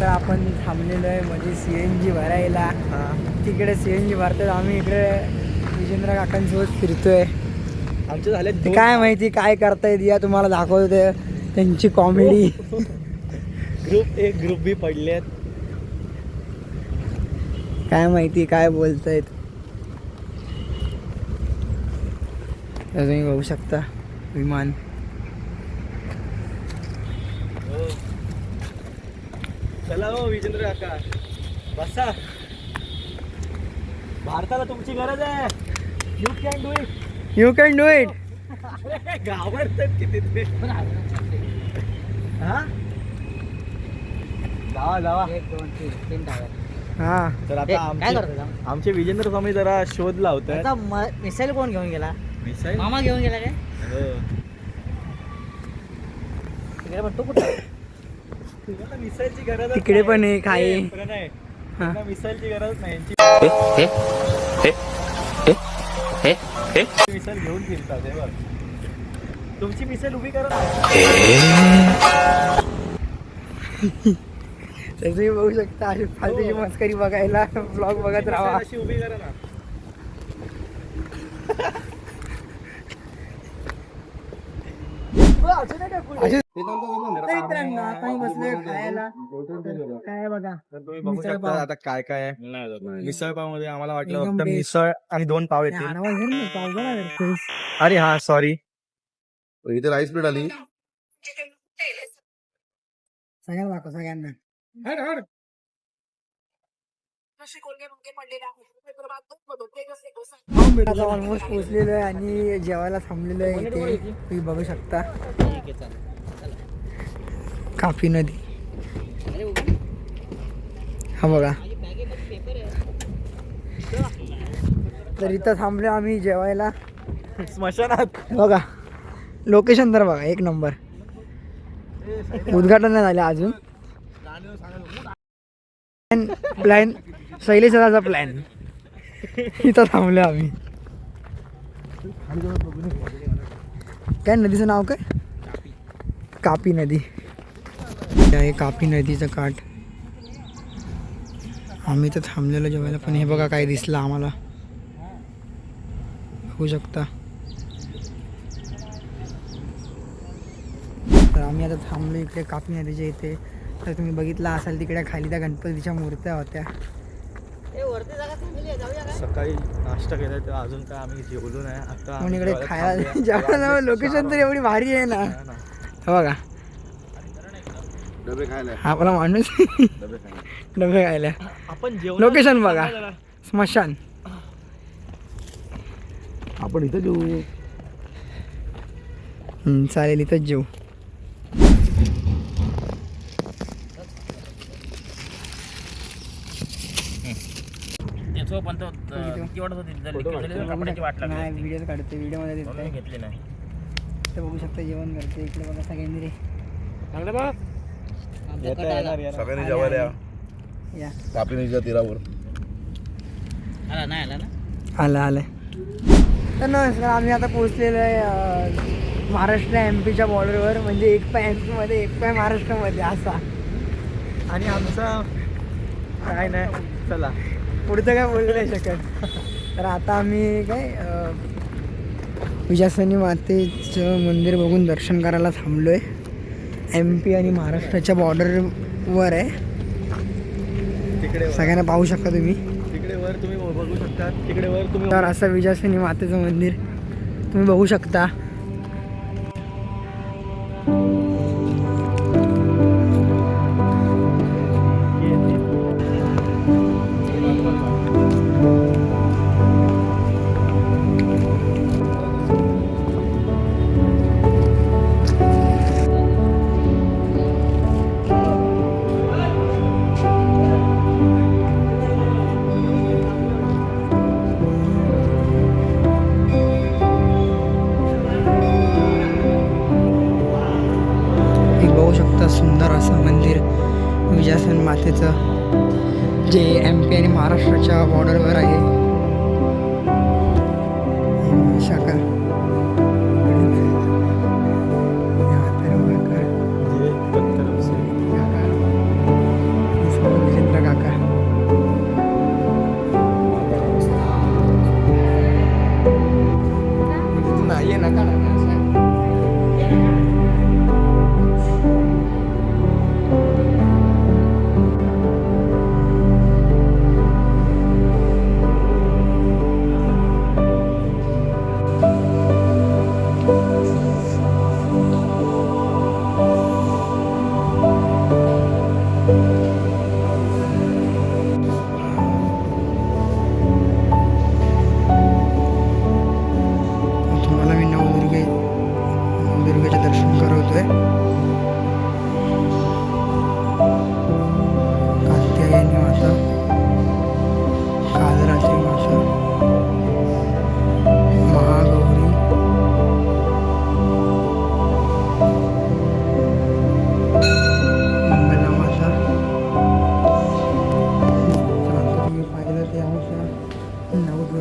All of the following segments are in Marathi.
तर आपण थांबलेलो आहे म्हणजे CNG भरायला. तिकडे CNG भरतात, आम्ही इकडे विजेंद्र काकांसोबत फिरतोय. आमचे झाले ते काय माहिती काय करतायत, या तुम्हाला दाखवते त्यांची कॉमेडी. ग्रुप ए ग्रुप बी पडलेत, काय माहिती काय बोलतायत. तुम्ही बघू शकता विमान. चला हो विजेंद्र काका बसा, भारताला तुमची गरज आहे. You can do it, you can do it. घाबरतात किती ते. हा जावा जावा. 1 2 3 टावर. हा तर काय आता करतो आमचे विजेंद्र स्वामी जरा शोध लावतात. आता मिसाईल कोण घेऊन गेला? मिसाईल मामा घेऊन गेला काय? तिकडे पण तो कुठे? मिसाईलची गरज तिकडे पण एक आहे. नाही मिसाईलची गरज नाही, मिसाईल घेऊन फिरतात. हे बघ, तुमची मिसाईल उभी करा. तर तुम्ही बघू शकता अशी फालतूची मस्करी बघायला ब्लॉग बघत राहा. अशी उभी करा ना. काय बघा तुम्ही बघू मिसळ शकता पाव. आता काय काय आहे. मिसळ पाव मध्ये आम्हाला वाटलं एकदम फक्त best. मिसळ आणि 2 पाव येतील. आरामात घे ना, पाव बघा जरा. अरे हा सॉरी, इथे राईस प्लेट आली. सगळ्यांना दाखव, सगळ्यांना. आता ऑलमोस्ट पोहोचलेलो आहे आणि जेवायला थांबलेलो आहे इथे. तुम्ही बघू शकता काफी नदी. हा बघा, तर इथं थांबलो आम्ही जेवायला स्मशानात. बघा. लोकेशन तर बघा एक नंबर. उद्घाटन नाही झालं अजून. प्लॅन शैलेशचा प्लॅन. इथं थांबलो आम्ही. काय नदीचं नाव काय? कापी नदी. आहे कापी नदीचं काठ. आम्ही तर थांबलेलो जेवायला, पण हे बघा काय दिसलं आम्हाला. बघू शकता. तर आम्ही आता थांबलो इकडे कापी नदीच्या इथे. तर तुम्ही बघितला असाल तिकडे खाली त्या गणपतीच्या मूर्त्या होत्या. वरती जागा चांगली आहे, जाऊया काय? सकाळी नाश्ता केला तर अजून काय आम्ही जेवलो नाही. आता म्हणून इकडे खायला जेवायला लोकेशन तर एवढी भारी आहे ना. हे बघा डबे खायला. हा आपला माणूस डबे खायला. डबे खायला. आपण लोकेशन बघा, स्मशान. आपण इथे जेऊ. चालेल, इथंच जेऊ. नाही व्हिडिओ काढते, व्हिडिओ मध्ये दिसतंय. घेतली नाही. तर बघू शकता जेवण करते इकडे बघा सगळ्यांनी रे. सगळ्यांनी जेवायला या. या कापी नदीच्या तीरावर. आला नाही आला ना? आलं. तर नमस्कार, आम्ही आता पोहोचलेलो आहे महाराष्ट्र MP च्या बॉर्डरवर. म्हणजे एक पाय MP मध्ये, एक पाय महाराष्ट्रामध्ये असा. आणि आमचा काय नाही, चला पुढचं काय बोलू नाही शकत. तर आता आम्ही काय विजयासनी मातेचं मंदिर बघून दर्शन करायला थांबलो आहे. MP आणि महाराष्ट्राच्या बॉर्डरवर आहे. तिकडे सगळ्यांना पाहू शकता तुम्ही. तिकडे वर तुम्ही बघू शकता. तिकडे वर तुम्ही तर असं विजयासनी मातेचं मंदिर तुम्ही बघू शकता. सुंदर असं मंदिर विजयासन मातेचं, जे MP आणि महाराष्ट्राच्या बॉर्डरवर आहे. शाखा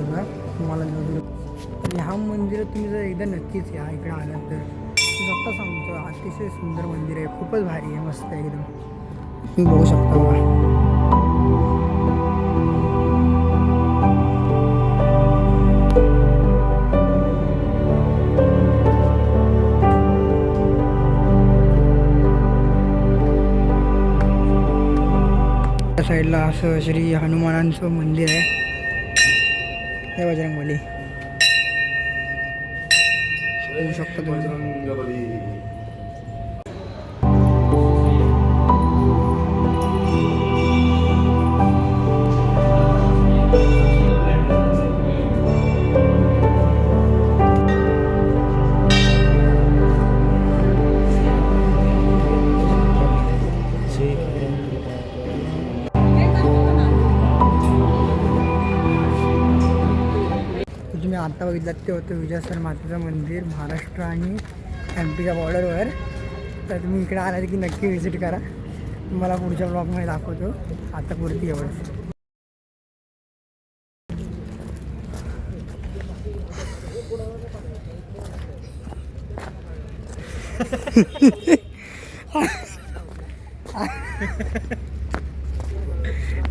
होता तुम्हाला ह्या मंदिरात तुम्ही जर एकदा नक्कीच या इकडे आलात तर स्वतः सांगतो अतिशय सुंदर मंदिर आहे, खूपच भारी आहे, मस्त आहे एकदम. तुम्ही बघू शकता बघा. त्या साईडला असं श्री हनुमानांचं मंदिर आहे. हे बजरंगबली बघू शकता तुम्ही. तुम्ही आता बघितलात ते होतं विजयसर मातेचं मंदिर महाराष्ट्र आणि एम पीच्या बॉर्डरवर. तर तुम्ही इकडे आलात की नक्की व्हिजिट करा. तुम्हाला पुढच्या ब्लॉगमध्ये दाखवतो. आता पुरती एवढंच.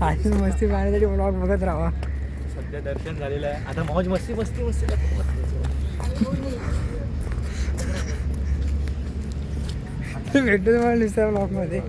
अशीच मस्ती पाहण्यासाठी ब्लॉग बघत राहा. सध्या दर्शन झालेलं आहे, आता मौज मस्ती मस्ती मस्ती भेटतो तुम्हाला दुसऱ्या ब्लॉगमध्ये.